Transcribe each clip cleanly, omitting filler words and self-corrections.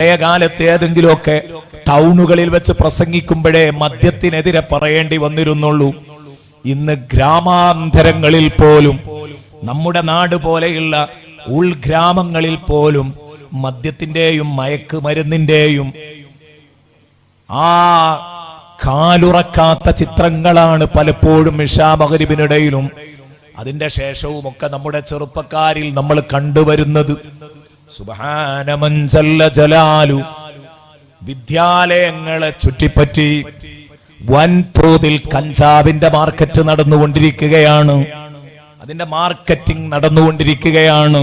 കാലത്ത് ഏതെങ്കിലുമൊക്കെ ടൗണുകളിൽ വെച്ച് പ്രസംഗിക്കുമ്പോഴേ മദ്യത്തിനെതിരെ പറയേണ്ടി വന്നിരുന്നുള്ളൂ. ഇന്ന് ഗ്രാമാന്തരങ്ങളിൽ പോലും, നമ്മുടെ നാട് പോലെയുള്ള ഉൾഗ്രാമങ്ങളിൽ പോലും മദ്യത്തിന്റെയും മയക്കുമരുന്നിന്റെയും ആ കാലുറക്കാത്ത ചിത്രങ്ങളാണ് പലപ്പോഴും ഇശാ മഗ്‌രിബിനിടയിലും അതിന്റെ ശേഷവും ഒക്കെ നമ്മുടെ ചെറുപ്പക്കാരിൽ നമ്മൾ കണ്ടുവരുന്നത്. സുബ്ഹാന മൻ ജല്ല ജലാലു. വിദ്യാലയങ്ങളെ ചുറ്റിപ്പറ്റി വൻതോതിൽ കഞ്ചാവിന്റെ മാർക്കറ്റ് നടന്നുകൊണ്ടിരിക്കുകയാണ്. അതിന്റെ മാർക്കറ്റിംഗ് നടന്നുകൊണ്ടിരിക്കുകയാണ്.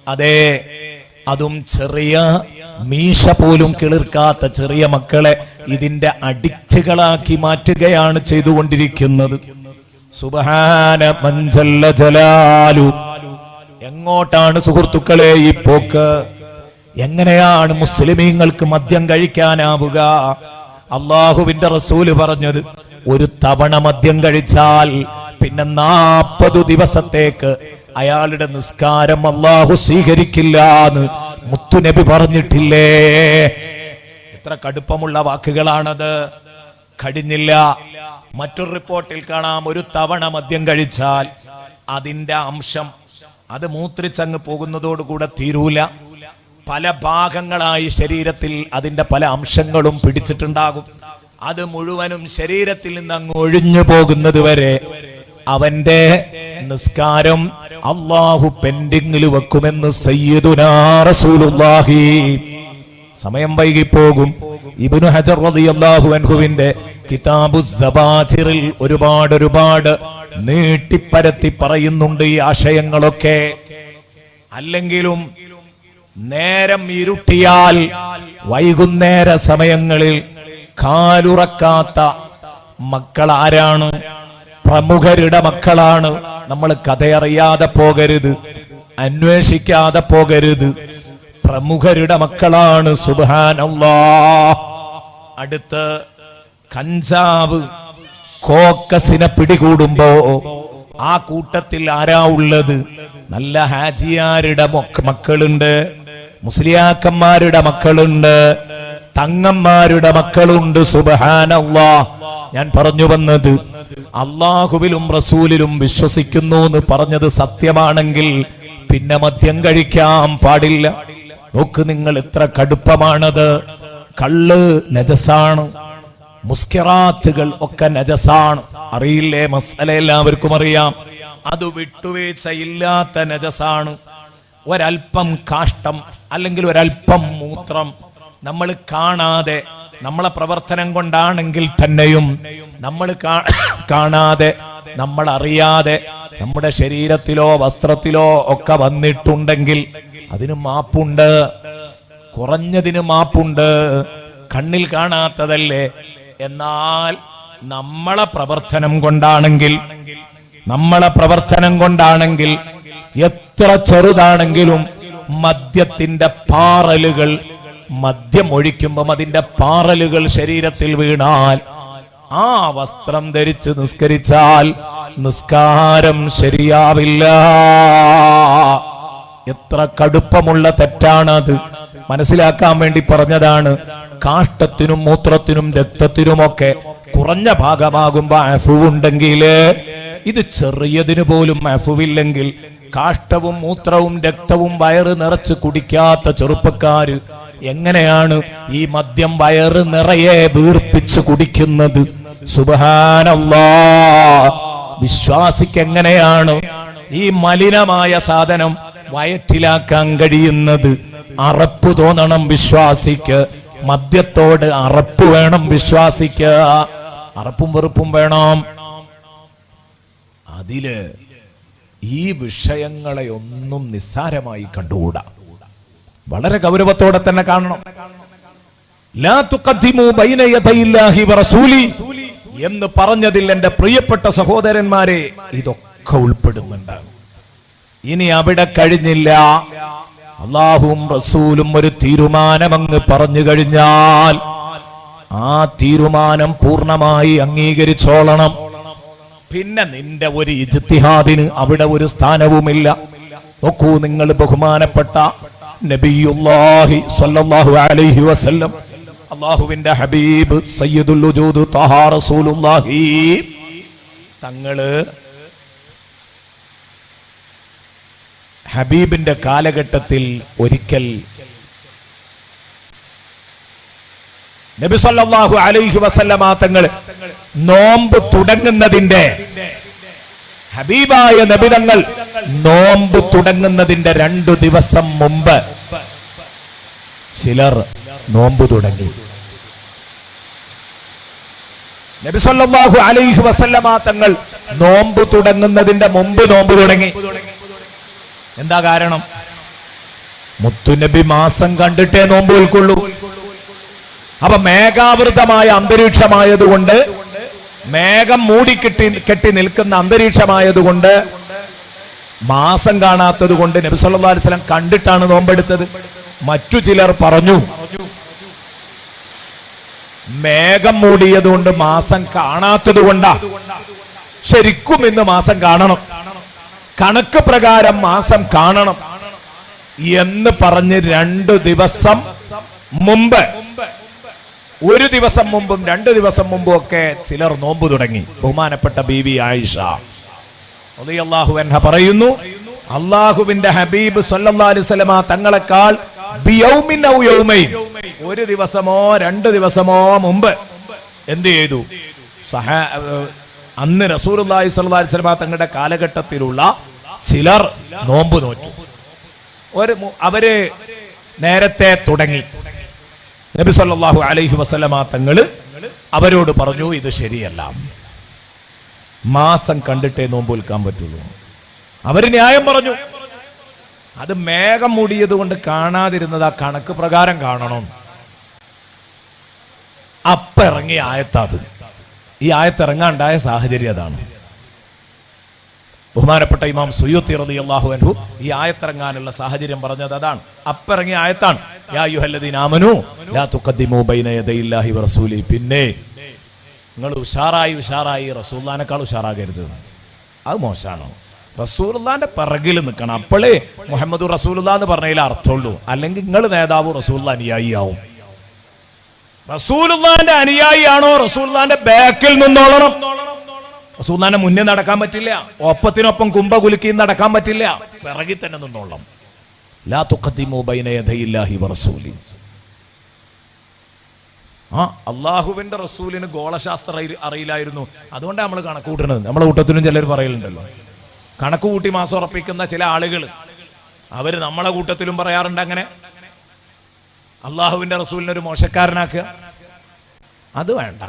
അതെ, അതും ചെറിയ മീശ പോലും കിളിർക്കാത്ത ചെറിയ മക്കളെ ഇതിന്റെ അഡിക്റ്റുകളാക്കി മാറ്റുകയാണ് ചെയ്തുകൊണ്ടിരിക്കുന്നത്. സുബ്ഹാന മൻ ജല്ല ജലാലു. എങ്ങോട്ടാണ് സുഹൃത്തുക്കളെ ഈ പോക്ക്? എങ്ങനെയാണ് മുസ്ലിമീങ്ങൾക്ക് മദ്യം കഴിക്കാനാവുക? അള്ളാഹുവിന്റെ റസൂല് പറഞ്ഞത്, ഒരു തവണ മദ്യം കഴിച്ചാൽ പിന്നെ 40 ദിവസത്തേക്ക് അയാളുടെ നിസ്കാരം അള്ളാഹു സ്വീകരിക്കില്ല എന്ന് മുത്തുനബി പറഞ്ഞിട്ടില്ലേ? എത്ര കടുപ്പമുള്ള വാക്കുകളാണത്! കഴിഞ്ഞില്ല. മറ്റൊരു റിപ്പോർട്ടിൽ കാണാം, ഒരു തവണ മദ്യം കഴിച്ചാൽ അതിന്റെ അംശം അത് മൂത്രിച്ചങ്ങ് പോകുന്നതോടുകൂടെ തീരൂല. പല ഭാഗങ്ങളായി ശരീരത്തിൽ അതിന്റെ പല അംശങ്ങളും പിടിച്ചിട്ടുണ്ടാകും. അത് മുഴുവനും ശരീരത്തിൽ നിന്ന് അങ്ങ് ഒഴിഞ്ഞു പോകുന്നത് വരെ അവന്റെ നിസ്കാരം അള്ളാഹു പെൻഡിങ്ങിൽ വെക്കുമെന്ന് സയ്യിദുനാ റസൂലുള്ളാഹി. സമയം വൈകിപ്പോകും. ഇബ്നു ഹജർ റളിയല്ലാഹു അൻഹുവിന്റെ കിതാബുസ് സബാജിറിൽ ഒരുപാട് നീട്ടിപ്പരത്തി പറയുന്നുണ്ട് ഈ ആശയങ്ങളൊക്കെ. അല്ലെങ്കിലും നേരം ഇരുട്ടിയാൽ വൈകുന്നേര സമയങ്ങളിൽ കാലുറക്കാത്ത മക്കൾ ആരാണ്? പ്രമുഖരുടെ മക്കളാണ്. നമ്മൾ കഥയറിയാതെ പോകരുത്, അന്വേഷിക്കാതെ പോകരുത്. പ്രമുഖരുടെ മക്കളാണ്. സുബ്ഹാനല്ലാഹ്. അടുത്ത് കഞ്ചാവ് കോക്കസിനെ പിടികൂടുമ്പോ ആ കൂട്ടത്തിൽ ആരാ ഉള്ളത്? നല്ല ഹാജിയാരുടെ മക്കളുണ്ട്, മുസ്ലിയാക്കന്മാരുടെ മക്കളുണ്ട്, തങ്ങന്മാരുടെ മക്കളുണ്ട്. സുബ്ഹാനല്ലാഹ്. ഞാൻ പറഞ്ഞു വന്നത്, അള്ളാഹുവിലും റസൂലിലും വിശ്വസിക്കുന്നു എന്ന് പറഞ്ഞത് സത്യമാണെങ്കിൽ പിന്നെ മദ്യം കഴിക്കാൻ പാടില്ല. നോക്ക് നിങ്ങൾ, എത്ര കടുപ്പമാണത്! കള്ള് നജസാണ്, മുസ്കിറാത്തുകൾ ഒക്കെ നജസാണ്. അറിയില്ലേ? മസ്അല എല്ലാവർക്കും അറിയാം. അത് വിട്ടുവീഴ്ചയില്ലാത്ത നജസാണ്. ഒരൽപ്പം കാഷ്ടം അല്ലെങ്കിൽ ഒരൽപ്പം മൂത്രം നമ്മൾ കാണാതെ, നമ്മളെ പ്രവർത്തനം കൊണ്ടാണെങ്കിൽ തന്നെയും നമ്മൾ കാണാതെ, നമ്മൾ അറിയാതെ നമ്മുടെ ശരീരത്തിലോ വസ്ത്രത്തിലോ ഒക്കെ വന്നിട്ടുണ്ടെങ്കിൽ അതിന് മാപ്പുണ്ട്. കുറഞ്ഞതിന് മാപ്പുണ്ട്. കണ്ണിൽ കാണാത്തതല്ലേ. എന്നാൽ നമ്മളെ പ്രവർത്തനം കൊണ്ടാണെങ്കിൽ എത്ര ചെറുതാണെങ്കിലും മദ്യത്തിന്റെ പാറലുകൾ, മദ്യം ഒഴിക്കുമ്പം അതിന്റെ പാറലുകൾ ശരീരത്തിൽ വീണാൽ ആ വസ്ത്രം ധരിച്ച് നിസ്കരിച്ചാൽ നിസ്കാരം ശരിയാവില്ല. എത്ര കടുപ്പമുള്ള തെറ്റാണത്! മനസ്സിലാക്കാൻ വേണ്ടി പറഞ്ഞതാണ്. കാഷ്ടത്തിനും മൂത്രത്തിനും രക്തത്തിനുമൊക്കെ കുറഞ്ഞ ഭാഗമാകുമ്പോ അഫുവുണ്ടെങ്കിൽ, ഇത് ചെറിയതിന് പോലും അഫുവില്ലെങ്കിൽ, കാഷ്ടവും മൂത്രവും രക്തവും വയറ് നിറച്ച് കുടിക്കാത്ത ചെറുപ്പക്കാര് എങ്ങനെയാണ് ഈ മദ്യം വയറ് നിറയെ വീർപ്പിച്ച് കുടിക്കുന്നത്? സുബ്ഹാനല്ലാഹ്. വിശ്വാസിക്ക് എങ്ങനെയാണ് ഈ മലിനമായ സാധനം വയറ്റിലാക്കാൻ കഴിയുന്നത്? അറപ്പ് തോന്നണം വിശ്വാസിക്ക്. മദ്യത്തോട് അറപ്പ് വേണം വിശ്വാസിക്ക്. അറപ്പും വെറുപ്പും വേണം. അതില് ഈ വിഷയങ്ങളെ ഒന്നും നിസ്സാരമായി കണ്ടുകൂടാ. വളരെ ഗൗരവത്തോടെ തന്നെ കാണണം. ലാ തുഖദ്ദിമു ബൈന യദയില്ലാഹി വറസൂലി എന്ന് പറഞ്ഞതിൽ എന്റെ പ്രിയപ്പെട്ട സഹോദരന്മാരെ ഇതൊക്കെ ഉൾപ്പെടുന്നുണ്ട്. ഇനി അവിടെ കഴിഞ്ഞില്ല. അല്ലാഹുവും റസൂലും ഒരു തീരുമാനം അങ്ങ് പറഞ്ഞു കഴിഞ്ഞാൽ ആ തീരുമാനം പൂർണ്ണമായി അംഗീകരിച്ചോളണം. പിന്നെ നിന്റെ ഒരു ഇജ്തിഹാദിന് അവിടെ ഒരു സ്ഥാനവുമില്ല. നോക്കൂ നിങ്ങൾ, ബഹുമാനപ്പെട്ട നബിയുല്ലാഹി സ്വല്ലല്ലാഹു അലൈഹി വസല്ലം, അല്ലാഹുവിന്റെ ഹബീബ് സയ്യിദുൽ വജൂദ് ത്വഹ റസൂലുള്ളാഹി തങ്ങള് ഹബീബിന്റെ കാലഘട്ടത്തിൽ ഒരിക്കൽ നബി സല്ലല്ലാഹു അലൈഹി വസല്ലമ തങ്ങൾ നോമ്പ് തുടങ്ങുന്നതിന്റെ, ഹബീബായ നബി തങ്ങൾ നോമ്പ് തുടങ്ങുന്നതിന്റെ 2 ദിവസം മുമ്പ് ചിലർ നോമ്പ് തുടങ്ങി. നബി സല്ലല്ലാഹു അലൈഹി വസല്ലമ തങ്ങൾ നോമ്പ് തുടങ്ങുന്നതിന്റെ മുമ്പ് നോമ്പ് തുടങ്ങി. എന്താ കാരണം? മുത്തുനബി മാസം കണ്ടിട്ടേ നോമ്പ് ഉൾക്കൊള്ളൂ. അപ്പൊ മേഘാവൃതമായ അന്തരീക്ഷമായതുകൊണ്ട്, മേഘം കെട്ടി നിൽക്കുന്ന അന്തരീക്ഷമായതുകൊണ്ട്, മാസം കാണാത്തത് കൊണ്ട് നബി സല്ലല്ലാഹു അലൈഹി വസല്ലം കണ്ടിട്ടാണ് നോമ്പെടുത്തത്. മറ്റു ചിലർ പറഞ്ഞു മേഘം മൂടിയതുകൊണ്ട് മാസം കാണാത്തത് കൊണ്ടാ, ശരിക്കും ഇന്ന് മാസം കാണണം, കണക്ക് പ്രകാരം മാസം കാണണം എന്ന് പറഞ്ഞ് 2 ദിവസം മുമ്പ്, 1 ദിവസം മുമ്പും 2 ദിവസം മുമ്പും ഒക്കെ ചിലർ നോമ്പ് തുടങ്ങി. ബഹുമാനപ്പെട്ട ബീവി ആയിഷ റളിയല്ലാഹു അൻഹ പറയുന്നു, അല്ലാഹുവിന്റെ ഹബീബ് സല്ലല്ലാഹു അലൈഹി വസല്ലമ തങ്ങളെക്കാൾ ബിയൗമിൻ ഔ യൗമൈൻ, 1 ദിവസമോ 2 ദിവസമോ മുമ്പ് എന്ത് ചെയ്തു? അന്ന് റസൂലുള്ളാഹി സ്വല്ലല്ലാഹു അലൈഹി വസല്ലമ തങ്ങളുടെ കാലഘട്ടത്തിലുള്ള ചിലർ നോമ്പ് നോറ്റു. അവര് നേരത്തെ തുടങ്ങി. നബി സല്ലല്ലാഹു അലൈഹി വസല്ലമ തങ്ങൾ അവരോട് പറഞ്ഞു, ഇത് ശരിയല്ല, മാസം കണ്ടിട്ടേ നോമ്പ് വിൽക്കാൻ പറ്റുള്ളൂ. അവര് ന്യായം പറഞ്ഞു, അത് മേഘം മൂടിയത് കൊണ്ട് കാണാതിരുന്നത് ആ കണക്ക് പ്രകാരം കാണണം. അപ്പിറങ്ങിയ ആയത്താത്, ഈ ആയത്തിറങ്ങാണ്ടായ സാഹചര്യം അതാണ്. ബഹുമാനപ്പെട്ട ഇമാം സുയൂത്തി റളിയല്ലാഹു അൻഹു ഈ ആയത്തിറങ്ങാനുള്ള സാഹചര്യം പറഞ്ഞത് അതാണ്. അപ്പിറങ്ങിയ ആയത്താണ്, യാ അയ്യുഹല്ലദീന ആമനൂ ലാ തുഖദ്ദിമൂ ബൈന യദയില്ലാഹി വറസൂലി. പിന്നെ നിങ്ങൾ ഉഷാറായി റസൂലുള്ളാഹിനേക്കാൾ ഉഷാറാകരുത്, അത് മോശമാണ്. റസൂലുള്ളാഹിന്റെ പിറകിൽ നിൽക്കണം, അപ്പോഴേ മുഹമ്മദ് റസൂലുള്ളാഹി എന്ന് പറഞ്ഞതിൽ അർത്ഥമുള്ളൂ. അല്ലെങ്കിൽ നിങ്ങൾ നേതാവ് റസൂലുള്ളാഹി അനുയായിയാവും. റസൂലുള്ളാഹിന്റെ അനുയായിയാണോ റസൂലുള്ളാഹിന്റെ ബാക്കിൽ നിന്നോളണം. റസൂലുള്ളാഹിന്റെ മുന്നേ നടക്കാൻ പറ്റില്ല, ഒപ്പത്തിനൊപ്പം കുംഭ കുലുക്കി നടക്കാൻ പറ്റില്ല, പിറകിൽ തന്നെ നിന്നോളണം. ലാ തുഖദ്ദിമൂ ബൈന യദയില്ലാഹി വറസൂലി. അള്ളാഹുവിന്റെ റസൂലിന് ഗോളശാസ്ത്രം അറിയില്ലായിരുന്നു, അതുകൊണ്ടാണ് നമ്മൾ കണക്ക് കൂട്ടുന്നത്. നമ്മളെ കൂട്ടത്തിലും ചിലർ പറയലുണ്ടല്ലോ, കണക്ക് കൂട്ടി മാസം ഉറപ്പിക്കുന്ന ചില ആളുകൾ, അവര് നമ്മളെ കൂട്ടത്തിലും പറയാറുണ്ട് അങ്ങനെ, അള്ളാഹുവിന്റെ റസൂലിനെ ഒരു മോശക്കാരനാക്കുക. അത് വേണ്ട.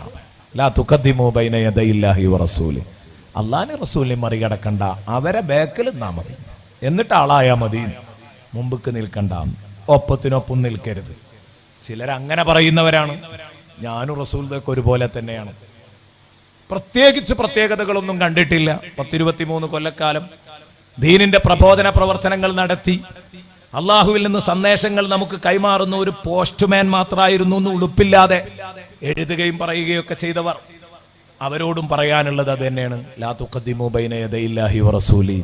ലാ തുഖദ്ദിമൂ ബൈന യദയില്ലാഹി വറസൂലി. അള്ളാഹിനെ റസൂലിനെ മറികടക്കണ്ട, അവരെ ബാക്കിൽ നിന്നാ മതി, എന്നിട്ട് ആളായാ മതി, മുമ്പക്ക് നിൽക്കണ്ട, ഒപ്പത്തിനൊപ്പം നിൽക്കരുത്. ചിലരങ്ങനെ പറയുന്നവരാണ്. ഞാനും റസൂലിനൊക്കെ ഒരുപോലെ തന്നെയാണ്, പ്രത്യേകിച്ച് പ്രത്യേകതകളൊന്നും കണ്ടിട്ടില്ല. 10-23 കൊല്ലക്കാലം ദീനിന്റെ പ്രബോധന പ്രവർത്തനങ്ങൾ നടത്തി അള്ളാഹുവിൽ നിന്ന് സന്ദേശങ്ങൾ നമുക്ക് കൈമാറുന്ന ഒരു പോസ്റ്റ്മാൻ മാത്രമായിരുന്നു എന്ന് ഉളുപ്പില്ലാതെ എഴുതുകയും പറയുകയൊക്കെ ചെയ്തവർ. അവരോടും പറയാനുള്ളത് അത് തന്നെയാണ്, ലാ തുഖദ്ദിമൂ ബൈന യദയില്ലാഹി വറസൂലി.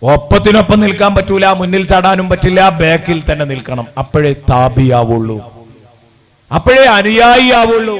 ഒപ്പത്തിനൊപ്പം നിൽക്കാൻ പറ്റൂല, മുന്നിൽ ചാടാനും പറ്റില്ല, ബാക്കിൽ തന്നെ നിൽക്കണം. അപ്പോഴേ താബിയാവുള്ളൂ, അപ്പോഴേ അനുയായിയാവുള്ളൂ.